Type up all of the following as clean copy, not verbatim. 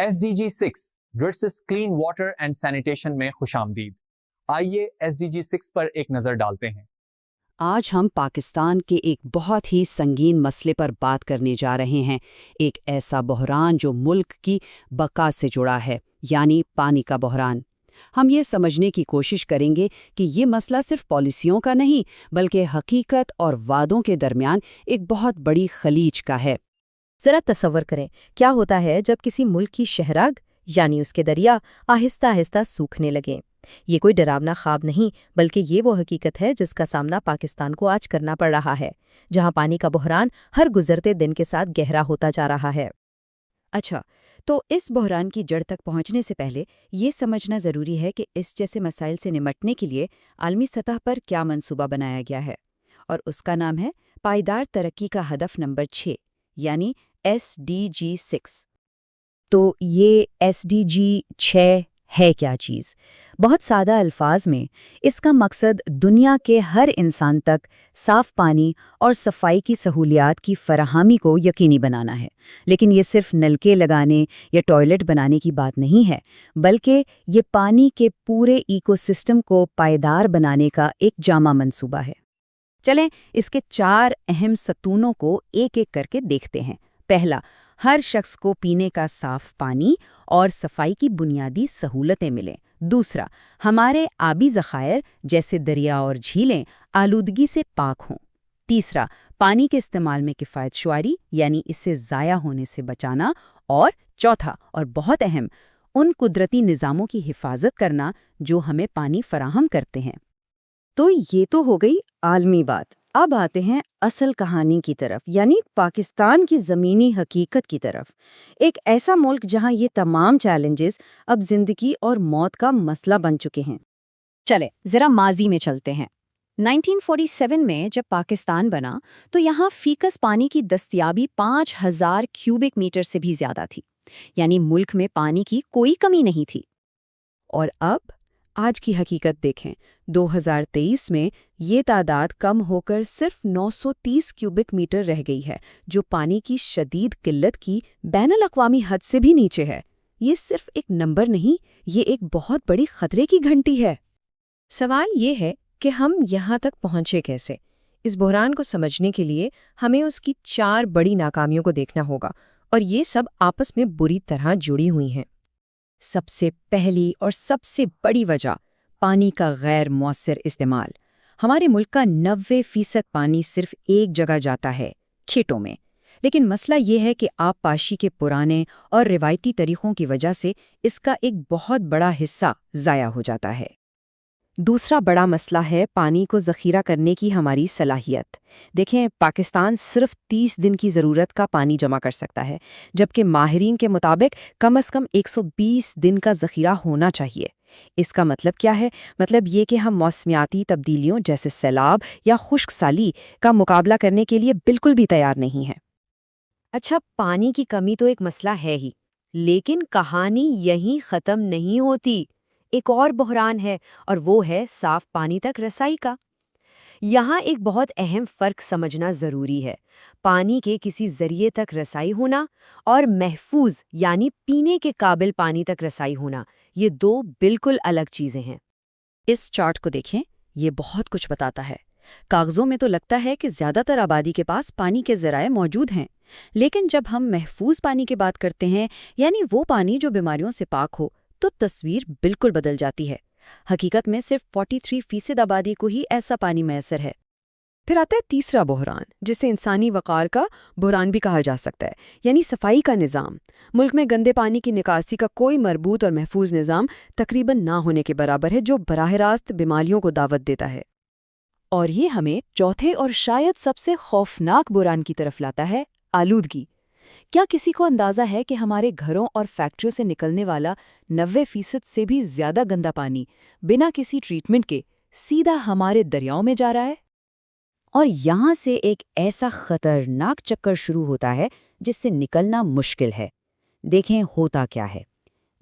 SDG-6 versus clean water and sanitation में खुशामदीद। आइए SDG-6 पर एक नज़र डालते हैं। आज हम पाकिस्तान के एक बहुत ही संगीन मसले पर बात करने जा रहे हैं। एक ऐसा बहरान जो मुल्क की बका से जुड़ा है, यानी पानी का बहरान। हम ये समझने की कोशिश करेंगे कि ये मसला सिर्फ पॉलिसियों का नहीं, बल्कि हकीकत और वादों के दरमियान एक बहुत बड़ी खलीज का है। जरा तसव्वुर करें, क्या होता है जब किसी मुल्क की शहराग यानी उसके दरिया आहिस्ता आहिस्ता सूखने लगे। ये कोई डरावना ख्वाब नहीं, बल्कि ये वो हकीकत है जिसका सामना पाकिस्तान को आज करना पड़ रहा है, जहां पानी का बहरान हर गुजरते दिन के साथ गहरा होता जा रहा है। अच्छा, तो इस बहरान की जड़ तक पहुंचने से पहले ये समझना ज़रूरी है कि इस जैसे मसाइल से निमटने के लिए आलमी सतह पर क्या मंसूबा बनाया गया है, और उसका नाम है पायदार तरक्की का हदफ नंबर 6, यानी SDG-6। तो ये SDG-6 है क्या चीज़? बहुत सादा अल्फाज में इसका मकसद दुनिया के हर इंसान तक साफ पानी और सफाई की सहूलियात की फराहमी को यकीनी बनाना है। लेकिन ये सिर्फ नलके लगाने या टॉयलेट बनाने की बात नहीं है, बल्कि ये पानी के पूरे इकोसिस्टम को पायदार बनाने का एक जामा मंसूबा है। चलें इसके 4 अहम सतूनों को एक एक करके देखते हैं। पहला, हर शख्स को पीने का साफ पानी और सफाई की बुनियादी सहूलतें मिलें। दूसरा, हमारे आबी ज़खायर जैसे दरिया और झीलें आलूदगी से पाक हों। तीसरा, पानी के इस्तेमाल में किफ़ायतशुआरी यानी इससे ज़ाया होने से बचाना। और चौथा और बहुत अहम, उन कुदरती निज़ामों की हिफाजत करना जो हमें पानी फराहम करते हैं। तो ये तो हो गई आलमी बात। अब आते हैं असल कहानी की तरफ, यानी पाकिस्तान की ज़मीनी हकीकत की तरफ। एक ऐसा मुल्क जहां ये तमाम चैलेंजेस अब जिंदगी और मौत का मसला बन चुके हैं। चले ज़रा माजी में चलते हैं। 1947 में जब पाकिस्तान बना तो यहाँ फीकस पानी की दस्तयाबी 5000 क्यूबिक मीटर से भी ज़्यादा थी, यानी मुल्क में पानी की कोई कमी नहीं थी। और अब आज की हकीकत देखें, 2023 में ये तादाद कम होकर सिर्फ 930 क्यूबिक मीटर रह गई है, जो पानी की शदीद किल्लत की बैनुल अक़वामी हद से भी नीचे है। ये सिर्फ एक नंबर नहीं, ये एक बहुत बड़ी खतरे की घंटी है। सवाल ये है कि हम यहाँ तक पहुँचे कैसे? इस बहरान को समझने के लिए हमें उसकी 4 बड़ी नाकामियों को देखना होगा, और ये सब आपस में बुरी तरह जुड़ी हुई हैं। सबसे पहली और सबसे बड़ी वजह पानी का गैर मौसर इस्तेमाल। हमारे मुल्क का 90% पानी सिर्फ एक जगह जाता है, खेतों में। लेकिन मसला ये है कि आबपाशी के पुराने और रिवायती तरीक़ों की वजह से इसका एक बहुत बड़ा हिस्सा ज़ाया हो जाता है। दूसरा बड़ा मसला है पानी को ज़ख़ीरा करने की हमारी सलाहियत। देखें, पाकिस्तान सिर्फ 30 दिन की ज़रूरत का पानी जमा कर सकता है, जबकि माहिरीन के मुताबिक कम से कम 120 दिन का ज़ख़ीरा होना चाहिए। इसका मतलब क्या है? मतलब ये कि हम मौसमियाती तब्दीलियों जैसे सैलाब या खुश्क साली का मुकाबला करने के लिए बिल्कुल भी तैयार नहीं हैं। अच्छा, पानी की कमी तो एक मसला है ही, लेकिन कहानी यहीं ख़त्म नहीं होती। एक और बहरान है, और वो है साफ पानी तक रसाई का। यहाँ एक बहुत अहम फ़र्क समझना ज़रूरी है। पानी के किसी ज़रिए तक रसाई होना और महफूज यानी पीने के काबिल पानी तक रसाई होना, ये 2 बिल्कुल अलग चीज़ें हैं। इस चार्ट को देखें, ये बहुत कुछ बताता है। कागज़ों में तो लगता है कि ज़्यादातर आबादी के पास पानी के ज़राए मौजूद हैं, लेकिन जब हम महफूज पानी की बात करते हैं, यानी वो पानी जो बीमारियों से पाक हो, तो तस्वीर बिल्कुल बदल जाती है। हकीकत में सिर्फ 43% आबादी को ही ऐसा पानी मैसर है। फिर आता है तीसरा बहरान, जिसे इंसानी वक़ार का बहरान भी कहा जा सकता है, यानी सफाई का निज़ाम। मुल्क में गंदे पानी की निकासी का कोई मरबूत और महफूज निज़ाम तकरीबन ना होने के बराबर है, जो बराह रास्त बीमारियों को दावत देता है। और ये हमें चौथे और शायद सबसे खौफनाक बहरान की तरफ लाता है, आलूदगी। क्या किसी को अंदाज़ा है कि हमारे घरों और फैक्ट्रियों से निकलने वाला 90% से भी ज़्यादा गंदा पानी बिना किसी ट्रीटमेंट के सीधा हमारे दरियाओं में जा रहा है? और यहाँ से एक ऐसा खतरनाक चक्कर शुरू होता है जिससे निकलना मुश्किल है। देखें होता क्या है।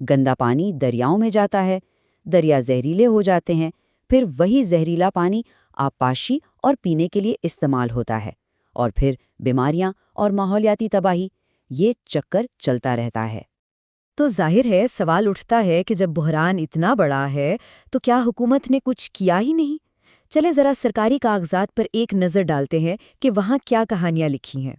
गंदा पानी दरियाओं में जाता है, दरिया जहरीले हो जाते हैं, फिर वही जहरीला पानी आबपाशी और पीने के लिए इस्तेमाल होता है, और फिर बीमारियां और माहौलियाती तबाही, ये चक्कर चलता रहता है। تو ظاہر ہے سوال اٹھتا ہے کہ جب بحران اتنا بڑا ہے تو کیا حکومت نے کچھ کیا ہی نہیں؟ چلے ذرا سرکاری کاغذات پر ایک نظر ڈالتے ہیں کہ وہاں کیا کہانیاں لکھی ہیں۔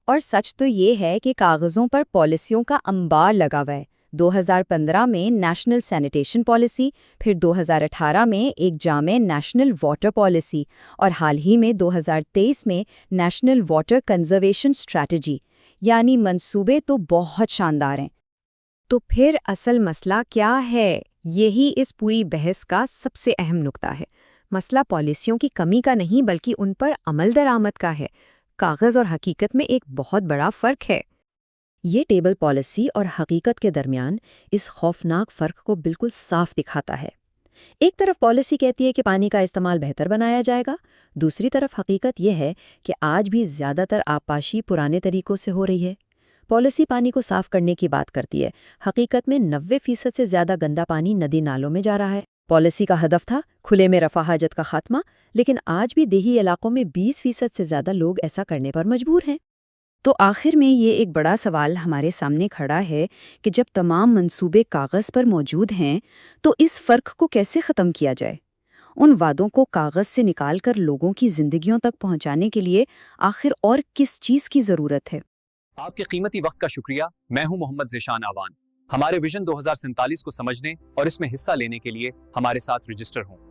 اور سچ تو یہ ہے کہ کاغذوں پر پالیسیوں کا انبار لگا ہوا ہے۔ 2015 میں نیشنل سینیٹیشن پالیسی، پھر 2018 میں ایک جامع نیشنل واٹر پالیسی، اور حال ہی میں 2023 میں نیشنل واٹر کنزرویشن اسٹریٹجی، یعنی منصوبے تو بہت شاندار ہیں۔ تو پھر اصل مسئلہ کیا ہے؟ یہی اس پوری بحث کا سب سے اہم نقطہ ہے۔ مسئلہ پالیسیوں کی کمی کا نہیں بلکہ ان پر عمل درآمد کا ہے۔ کاغذ اور حقیقت میں ایک بہت بڑا فرق ہے۔ یہ ٹیبل پالیسی اور حقیقت کے درمیان اس خوفناک فرق کو بالکل صاف دکھاتا ہے۔ ایک طرف پالیسی کہتی ہے کہ پانی کا استعمال بہتر بنایا جائے گا، دوسری طرف حقیقت یہ ہے کہ آج بھی زیادہ تر آبپاشی پرانے طریقوں سے ہو رہی ہے۔ پالیسی پانی کو صاف کرنے کی بات کرتی ہے، حقیقت میں 90% سے زیادہ گندا پانی ندی نالوں میں جا رہا ہے۔ پالیسی کا ہدف تھا کھلے میں رفع حاجت کا خاتمہ، لیکن آج بھی دیہی علاقوں میں 20% سے زیادہ لوگ ایسا کرنے پر مجبور ہیں۔ تو آخر میں یہ ایک بڑا سوال ہمارے سامنے کھڑا ہے کہ جب تمام منصوبے کاغذ پر موجود ہیں تو اس فرق کو کیسے ختم کیا جائے؟ ان وعدوں کو کاغذ سے نکال کر لوگوں کی زندگیوں تک پہنچانے کے لیے آخر اور کس چیز کی ضرورت ہے؟ آپ کے قیمتی وقت کا شکریہ۔ میں ہوں محمد ذیشان آوان۔ ہمارے ویژن 2047 کو سمجھنے اور اس میں حصہ لینے کے لیے ہمارے ساتھ رجسٹر ہوں۔